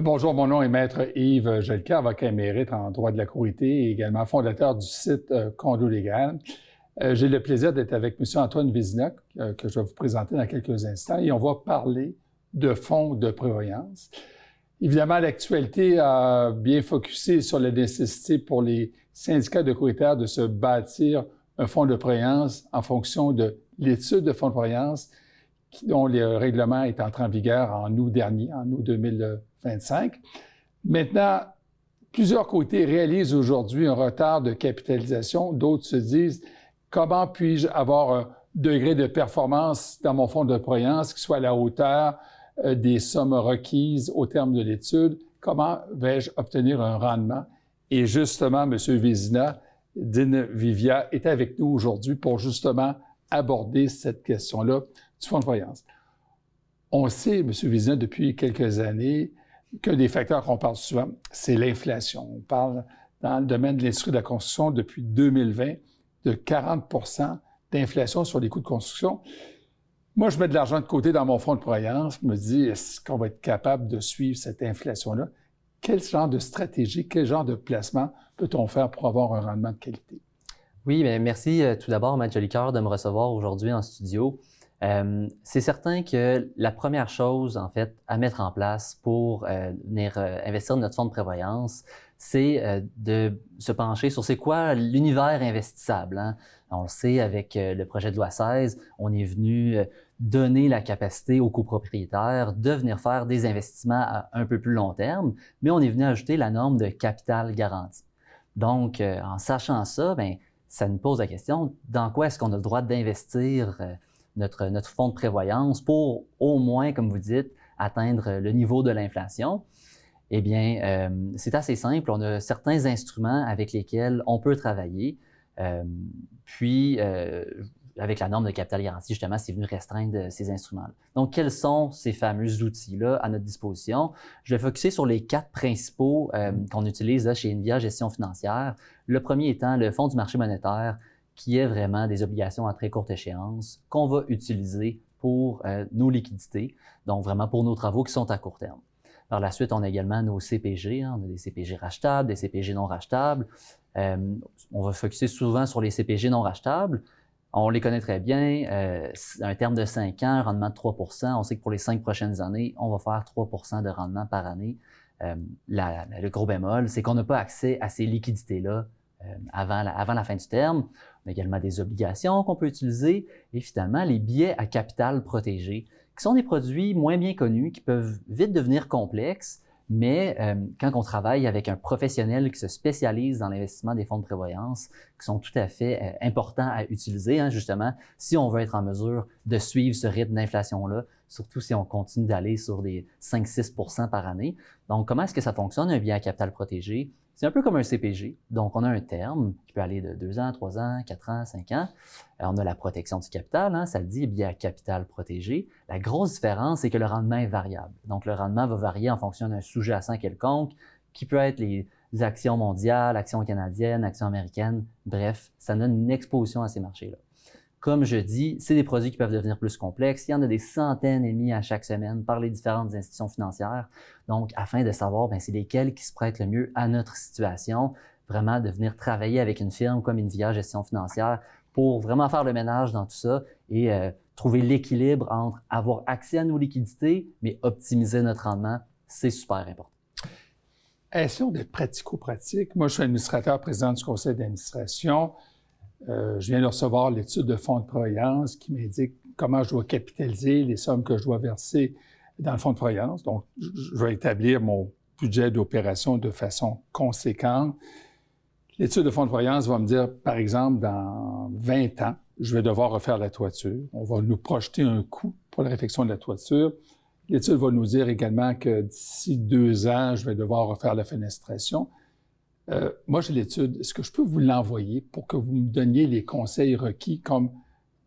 Bonjour, mon nom est Maître Yves Jelka, avocat émérite en droit de la Cour IT et également fondateur du site Condo Légal. J'ai le plaisir d'être avec M. Antoine Vézina, que je vais vous présenter dans quelques instants, et on va parler de fonds de prévoyance. Évidemment, l'actualité a bien focusé sur la nécessité pour les syndicats de courtiers de se bâtir un fonds de prévoyance en fonction de l'étude de fonds de prévoyance dont le règlement est entré en vigueur en août dernier, en août 2025. Maintenant, plusieurs côtés réalisent aujourd'hui un retard de capitalisation. D'autres se disent, comment puis-je avoir un degré de performance dans mon fonds de prévoyance qui soit à la hauteur des sommes requises au terme de l'étude? Comment vais-je obtenir un rendement? Et justement, M. Vézina d'Invivia est avec nous aujourd'hui pour justement aborder cette question-là du fonds de prévoyance. On sait, M. Vézina, depuis quelques années, qu'un des facteurs qu'on parle souvent, c'est l'inflation. On parle dans le domaine de l'industrie de la construction depuis 2020 de 40 d'inflation sur les coûts de construction. Moi, je mets de l'argent de côté dans mon fonds de prévoyance. Je me dis, est-ce qu'on va être capable de suivre cette inflation-là? Quel genre de stratégie, quel genre de placement peut-on faire pour avoir un rendement de qualité? Oui, bien, merci tout d'abord, Maître Jolicoeur, de me recevoir aujourd'hui en studio. C'est certain que la première chose, en fait, à mettre en place pour venir investir dans notre fonds de prévoyance, c'est de se pencher sur c'est quoi l'univers investissable. Hein? On le sait, avec le projet de loi 16, on est venu donner la capacité aux copropriétaires de venir faire des investissements à un peu plus long terme, mais on est venu ajouter la norme de capital garanti. Donc, en sachant ça, bien, ça nous pose la question, dans quoi est-ce qu'on a le droit d'investir notre fonds de prévoyance pour au moins, comme vous dites, atteindre le niveau de l'inflation? Eh bien, c'est assez simple. On a certains instruments avec lesquels on peut travailler. Avec la norme de capital garanti, justement, c'est venu restreindre ces instruments-là. Donc, quels sont ces fameux outils-là à notre disposition? Je vais focusser sur les 4 principaux qu'on utilise là, chez Invia Gestion financière. Le premier étant le fonds du marché monétaire, qui est vraiment des obligations à très courte échéance qu'on va utiliser pour nos liquidités, donc vraiment pour nos travaux qui sont à court terme. Par la suite, on a également nos CPG, hein, on a des CPG rachetables, des CPG non rachetables. On va focuser souvent sur les CPG non rachetables. On les connaît très bien, un terme de 5 ans, un rendement de 3 %. On sait que pour les 5 prochaines années, on va faire 3 % de rendement par année. Le gros bémol, c'est qu'on n'a pas accès à ces liquidités-là avant la fin du terme. On a également des obligations qu'on peut utiliser et finalement les billets à capital protégé, qui sont des produits moins bien connus, qui peuvent vite devenir complexes, mais quand on travaille avec un professionnel qui se spécialise dans l'investissement des fonds de prévoyance, qui sont tout à fait importants à utiliser, hein, justement, si on veut être en mesure de suivre ce rythme d'inflation-là, surtout si on continue d'aller sur des 5-6 % par année. Donc, comment est-ce que ça fonctionne, un billet à capital protégé? C'est un peu comme un CPG. Donc, on a un terme qui peut aller de 2 ans, 3 ans, 4 ans, 5 ans. On a la protection du capital, hein, ça le dit, billet à capital protégé. La grosse différence, c'est que le rendement est variable. Donc, le rendement va varier en fonction d'un sous-jacent quelconque, qui peut être les actions mondiales, actions canadiennes, actions américaines. Bref, ça donne une exposition à ces marchés-là. Comme je dis, c'est des produits qui peuvent devenir plus complexes. Il y en a des centaines émis à chaque semaine par les différentes institutions financières. Donc, afin de savoir bien, c'est lesquels qui se prêtent le mieux à notre situation, vraiment de venir travailler avec une firme comme Invia Gestion financière pour vraiment faire le ménage dans tout ça et trouver l'équilibre entre avoir accès à nos liquidités, mais optimiser notre rendement, c'est super important. Essayons d'être pratico-pratique. Moi, je suis administrateur, président du conseil d'administration. Je viens de recevoir l'étude de fonds de prévoyance qui m'indique comment je dois capitaliser les sommes que je dois verser dans le fonds de prévoyance. Donc, je vais établir mon budget d'opération de façon conséquente. L'étude de fonds de prévoyance va me dire, par exemple, dans 20 ans, je vais devoir refaire la toiture. On va nous projeter un coût pour la réfection de la toiture. L'étude va nous dire également que d'ici 2 ans, je vais devoir refaire la fenestration. Moi, j'ai l'étude. Est-ce que je peux vous l'envoyer pour que vous me donniez les conseils requis comme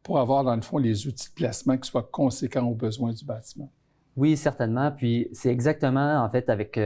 pour avoir, dans le fond, les outils de placement qui soient conséquents aux besoins du bâtiment? Oui, certainement. Puis, c'est exactement, en fait, avec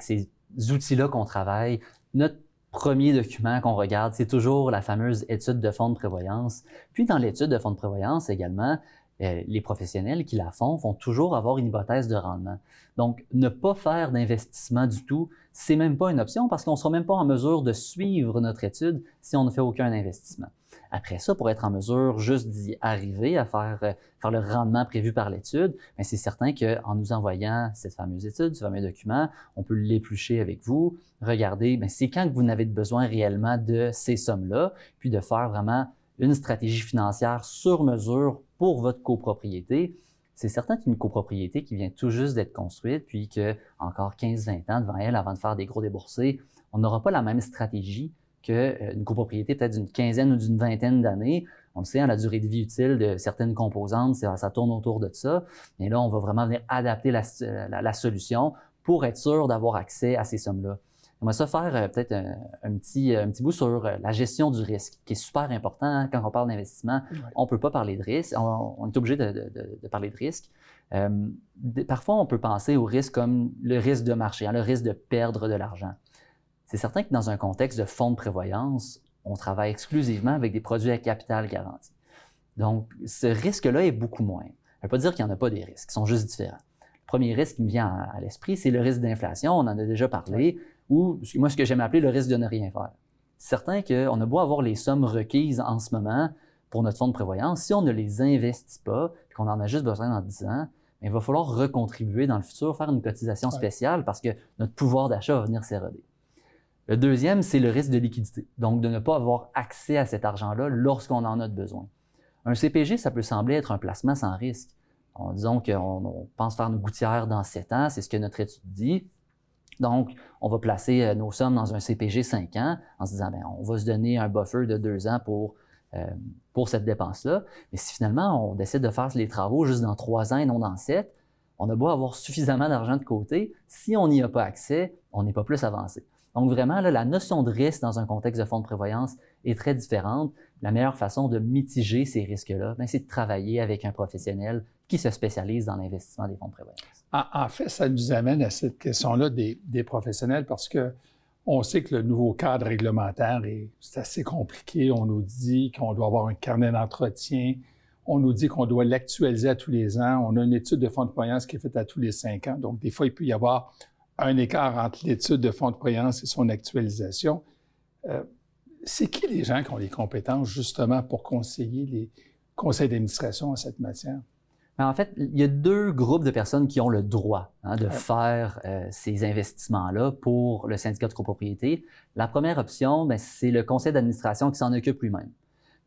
ces outils-là qu'on travaille. Notre premier document qu'on regarde, c'est toujours la fameuse étude de fonds de prévoyance. Puis, dans l'étude de fonds de prévoyance également, les professionnels qui la font vont toujours avoir une hypothèse de rendement. Donc, ne pas faire d'investissement du tout, c'est même pas une option parce qu'on ne sera même pas en mesure de suivre notre étude si on ne fait aucun investissement. Après ça, pour être en mesure juste d'y arriver à faire le rendement prévu par l'étude, bien, c'est certain qu'en nous envoyant cette fameuse étude, ce fameux document, on peut l'éplucher avec vous, regarder, bien, c'est quand que vous n'avez besoin réellement de ces sommes-là, puis de faire vraiment une stratégie financière sur mesure pour votre copropriété. C'est certain qu'une copropriété qui vient tout juste d'être construite, puis que encore 15-20 ans devant elle avant de faire des gros déboursés, on n'aura pas la même stratégie qu'une copropriété peut-être d'une quinzaine ou d'une vingtaine d'années. On le sait, la durée de vie utile de certaines composantes, ça tourne autour de ça. Mais là, on va vraiment venir adapter la solution pour être sûr d'avoir accès à ces sommes-là. On va ça faire peut-être un petit bout sur la gestion du risque, qui est super important. Hein, quand on parle d'investissement, Ouais. on ne peut pas parler de risque. On est obligé de parler de risque. Parfois, on peut penser au risque comme le risque de marché, hein, le risque de perdre de l'argent. C'est certain que dans un contexte de fonds de prévoyance, on travaille exclusivement avec des produits à capital garanti. Donc, ce risque-là est beaucoup moins. Ça ne veut pas dire qu'il n'y en a pas des risques, ils sont juste différents. Le premier risque qui me vient à l'esprit, c'est le risque d'inflation, on en a déjà parlé, ou moi, ce que j'aime appeler le risque de ne rien faire. C'est certain qu'on a beau avoir les sommes requises en ce moment pour notre fonds de prévoyance, si on ne les investit pas, et qu'on en a juste besoin dans 10 ans, il va falloir recontribuer dans le futur, faire une cotisation spéciale parce que notre pouvoir d'achat va venir s'éroder. Le deuxième, c'est le risque de liquidité, donc de ne pas avoir accès à cet argent-là lorsqu'on en a besoin. Un CPG, ça peut sembler être un placement sans risque. Disons qu'on pense faire une gouttière dans 7 ans, c'est ce que notre étude dit. Donc, on va placer nos sommes dans un CPG 5 ans en se disant, bien, on va se donner un buffer de 2 ans pour cette dépense-là. Mais si finalement, on décide de faire les travaux juste dans 3 ans et non dans 7, on a beau avoir suffisamment d'argent de côté, si on n'y a pas accès, on n'est pas plus avancé. Donc vraiment, là, la notion de risque dans un contexte de fonds de prévoyance est très différente. La meilleure façon de mitiger ces risques-là, c'est de travailler avec un professionnel qui se spécialise dans l'investissement des fonds de prévoyance. En fait, ça nous amène à cette question-là des professionnels parce que on sait que le nouveau cadre réglementaire c'est assez compliqué. On nous dit qu'on doit avoir un carnet d'entretien. On nous dit qu'on doit l'actualiser à tous les ans. On a une étude de fonds de prévoyance qui est faite à tous les 5 ans. Donc, des fois, il peut y avoir un écart entre l'étude de fonds de prévoyance et son actualisation. C'est qui les gens qui ont les compétences, justement, pour conseiller les conseils d'administration en cette matière? En fait, il y a 2 groupes de personnes qui ont le droit de faire ces investissements-là pour le syndicat de copropriété. La première option, c'est le conseil d'administration qui s'en occupe lui-même.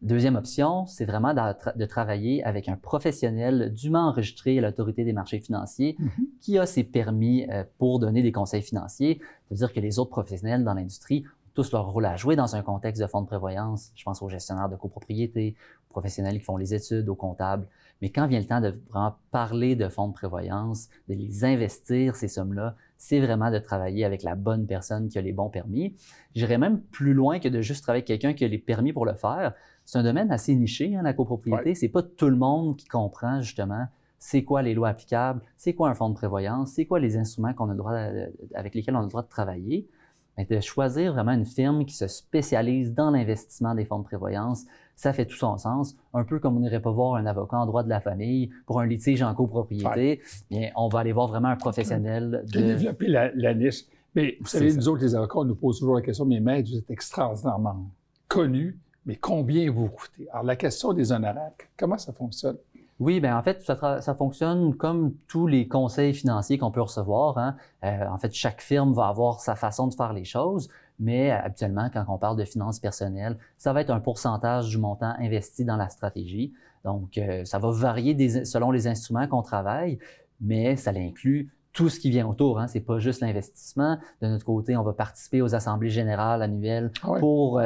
Deuxième option, c'est vraiment de travailler avec un professionnel dûment enregistré à l'Autorité des marchés financiers qui a ses permis pour donner des conseils financiers. Ça veut dire que les autres professionnels dans l'industrie ont tous leur rôle à jouer dans un contexte de fonds de prévoyance. Je pense aux gestionnaires de copropriété, aux professionnels qui font les études, aux comptables. Mais quand vient le temps de vraiment parler de fonds de prévoyance, de les investir, ces sommes-là, c'est vraiment de travailler avec la bonne personne qui a les bons permis. J'irais même plus loin que de juste travailler avec quelqu'un qui a les permis pour le faire. C'est un domaine assez niché, la copropriété. Ouais. C'est pas tout le monde qui comprend justement c'est quoi les lois applicables, c'est quoi un fonds de prévoyance, c'est quoi les instruments qu'on a le droit avec lesquels on a le droit de travailler. Mais de choisir vraiment une firme qui se spécialise dans l'investissement des fonds de prévoyance, ça fait tout son sens. Un peu comme on n'irait pas voir un avocat en droit de la famille pour un litige en copropriété, bien, on va aller voir vraiment un professionnel de développer la niche. Mais vous savez, nous autres, les avocats, on nous pose toujours la question, mais maître, vous êtes extraordinairement connu, mais combien vous coûtez? Alors, la question des honoraires, comment ça fonctionne? Oui, bien en fait, ça fonctionne comme tous les conseils financiers qu'on peut recevoir. Hein. En fait, chaque firme va avoir sa façon de faire les choses, mais habituellement, quand on parle de finances personnelles, ça va être un pourcentage du montant investi dans la stratégie. Donc, ça va varier selon les instruments qu'on travaille, mais ça inclut tout ce qui vient autour. Hein. Ce n'est pas juste l'investissement. De notre côté, on va participer aux assemblées générales annuelles pour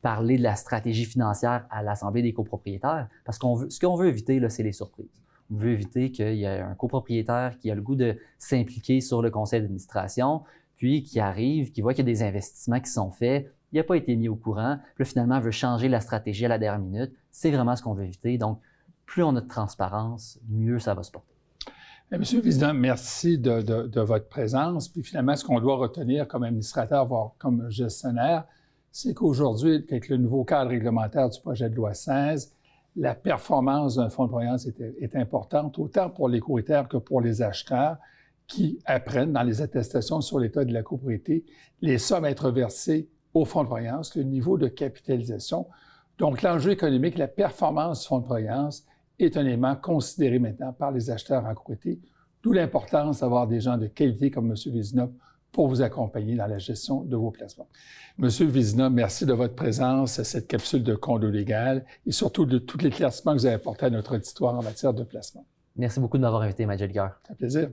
parler de la stratégie financière à l'Assemblée des copropriétaires, parce ce qu'on veut éviter, là, c'est les surprises. On veut éviter qu'il y ait un copropriétaire qui a le goût de s'impliquer sur le conseil d'administration, puis qui arrive, qui voit qu'il y a des investissements qui sont faits, il n'a pas été mis au courant, puis là, finalement, veut changer la stratégie à la dernière minute. C'est vraiment ce qu'on veut éviter. Donc, plus on a de transparence, mieux ça va se porter. Monsieur le Président, merci de votre présence. Puis finalement, ce qu'on doit retenir comme administrateur, voire comme gestionnaire, c'est qu'aujourd'hui, avec le nouveau cadre réglementaire du projet de loi 16, la performance d'un fonds de prévoyance est importante, autant pour les copropriétaires que pour les acheteurs qui apprennent dans les attestations sur l'état de la copropriété les sommes à être versées au fonds de prévoyance, le niveau de capitalisation. Donc, l'enjeu économique, la performance du fonds de prévoyance est un élément considéré maintenant par les acheteurs en copropriété, d'où l'importance d'avoir des gens de qualité comme M. Vézina pour vous accompagner dans la gestion de vos placements. Monsieur Vézina, merci de votre présence à cette capsule de condo légal et surtout de tout l'éclaircissement que vous avez apporté à notre auditoire en matière de placement. Merci beaucoup de m'avoir invité, Majid Gar. Ça fait plaisir.